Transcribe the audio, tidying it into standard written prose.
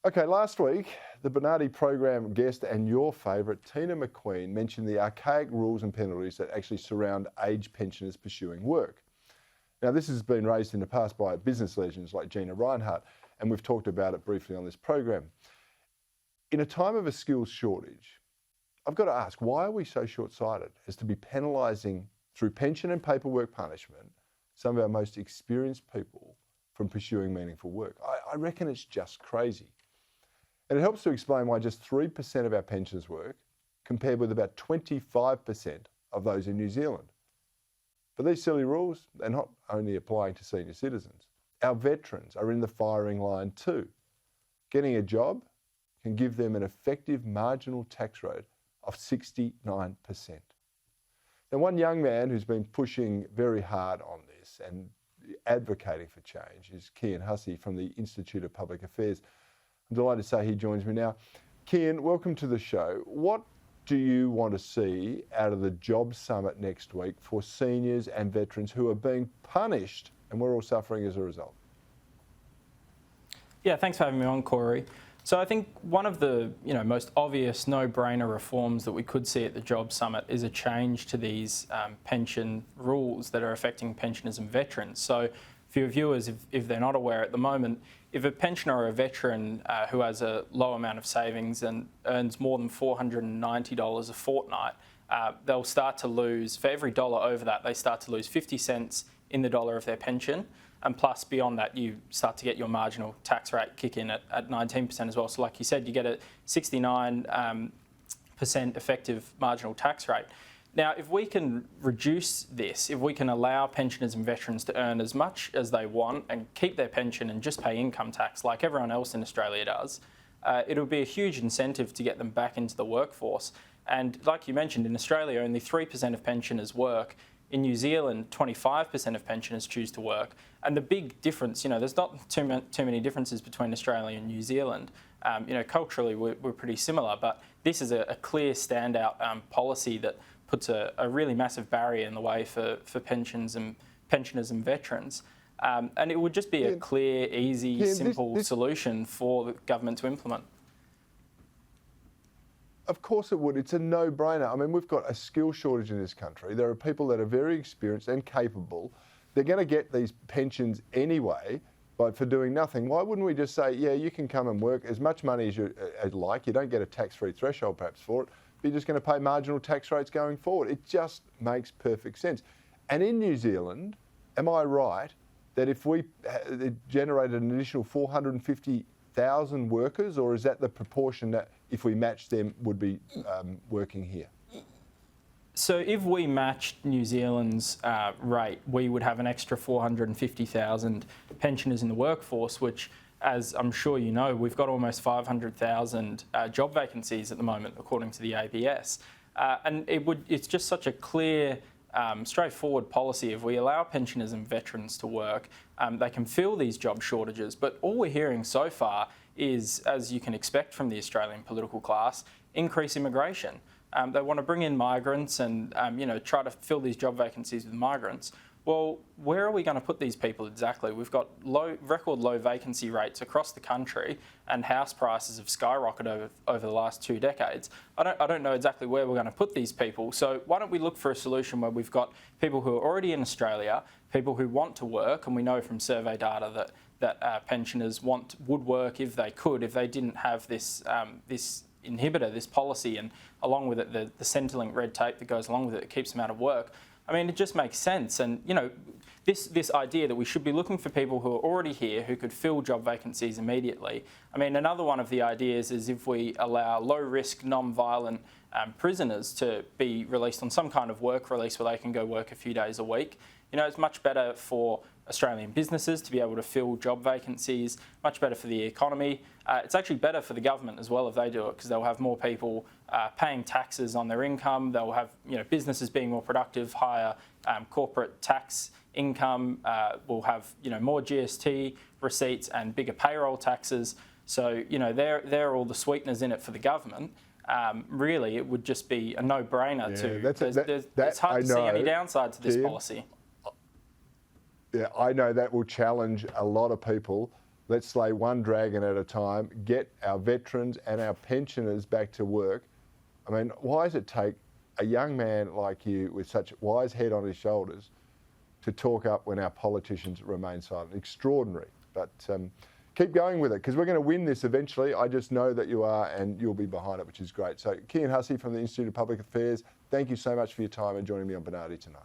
Okay, last week, the Bernardi program guest and your favourite, Tina McQueen, mentioned the archaic rules and penalties that actually surround aged pensioners pursuing work. Now, this has been raised in the past by business legends like Gina Reinhardt, and we've talked about it briefly on this program. In a time of a skills shortage, I've got to ask, why are we so short-sighted as to be penalising through pension and paperwork punishment some of our most experienced people from pursuing meaningful work? I reckon it's just crazy. And it helps to explain why just 3% of our pensioners work, compared with about 25% of those in New Zealand. But these silly rules, they're not only applying to senior citizens. Our veterans are in the firing line too. Getting a job can give them an effective marginal tax rate of 69%. Now, one young man who's been pushing very hard on this and advocating for change is Cian Hussey from the Institute of Public Affairs. I'm delighted to say he joins me now. Cian, welcome to the show. What do you want to see out of the Job Summit next week for seniors and veterans who are being punished, and we're all suffering as a result? Yeah, thanks for having me on, Cory. So I think one of the most obvious no-brainer reforms that we could see at the Job Summit is a change to these pension rules that are affecting pensioners and veterans. So for your viewers, if they're not aware at the moment, if a pensioner or a veteran who has a low amount of savings and earns more than $490 a fortnight, they'll start to lose, for every dollar over that, they start to lose 50 cents in the dollar of their pension. And plus, beyond that, you start to get your marginal tax rate kick in at 19% as well. So like you said, you get a 69% effective marginal tax rate. Now, if we can reduce this, if we can allow pensioners and veterans to earn as much as they want and keep their pension and just pay income tax like everyone else in Australia does, it'll be a huge incentive to get them back into the workforce. And like you mentioned, in Australia, only 3% of pensioners work. In New Zealand, 25% of pensioners choose to work. And the big difference, there's not too many differences between Australia and New Zealand. Culturally, we're pretty similar, but this is a clear standout policy that puts a really massive barrier in the way for pensioners and veterans. And it would just be a clear, easy, simple solution for the government to implement. Of course it would. It's a no-brainer. I mean, we've got a skill shortage in this country. There are people that are very experienced and capable. They're going to get these pensions anyway for doing nothing. Why wouldn't we just say, yeah, you can come and work as much money as you like. You don't get a tax-free threshold perhaps for it. But you're just going to pay marginal tax rates going forward. It just makes perfect sense. And in New Zealand, am I right that if we generated an additional 450,000 workers, or is that the proportion that if we match them would be working here? So if we matched New Zealand's rate, we would have an extra 450,000 pensioners in the workforce, which, as I'm sure you know, we've got almost 500,000 job vacancies at the moment, according to the ABS. And it's just such a clear, straightforward policy. If we allow pensioners and veterans to work, they can fill these job shortages. But all we're hearing so far is, as you can expect from the Australian political class, increase immigration. They want to bring in migrants and try to fill these job vacancies with migrants. Well, where are we going to put these people exactly? We've got record low vacancy rates across the country, and house prices have skyrocketed over the last 2 decades. I don't know exactly where we're going to put these people. So why don't we look for a solution where we've got people who are already in Australia, people who want to work, and we know from survey data that pensioners would work if they could, if they didn't have this inhibitor, this policy, and along with it the Centrelink red tape that goes along with it that keeps them out of work. I mean, it just makes sense. And, this idea that we should be looking for people who are already here who could fill job vacancies immediately. I mean, another one of the ideas is if we allow low-risk, non-violent prisoners to be released on some kind of work release where they can go work a few days a week. It's much better for Australian businesses to be able to fill job vacancies, much better for the economy. It's actually better for the government as well if they do it, because they'll have more people paying taxes on their income. They'll have businesses being more productive, higher corporate tax income. We'll have more GST receipts and bigger payroll taxes. So there are all the sweeteners in it for the government. Really, it would just be a no-brainer it's hard to see any downside to this policy. Yeah, I know that will challenge a lot of people Let's slay one dragon at a time, get our veterans and our pensioners back to work. I mean, why does it take a young man like you with such a wise head on his shoulders to talk up when our politicians remain silent? Extraordinary. But keep going with it, because we're going to win this eventually. I just know that you are, and you'll be behind it, which is great. So Cian Hussey from the Institute of Public Affairs, thank you so much for your time and joining me on Bernardi tonight.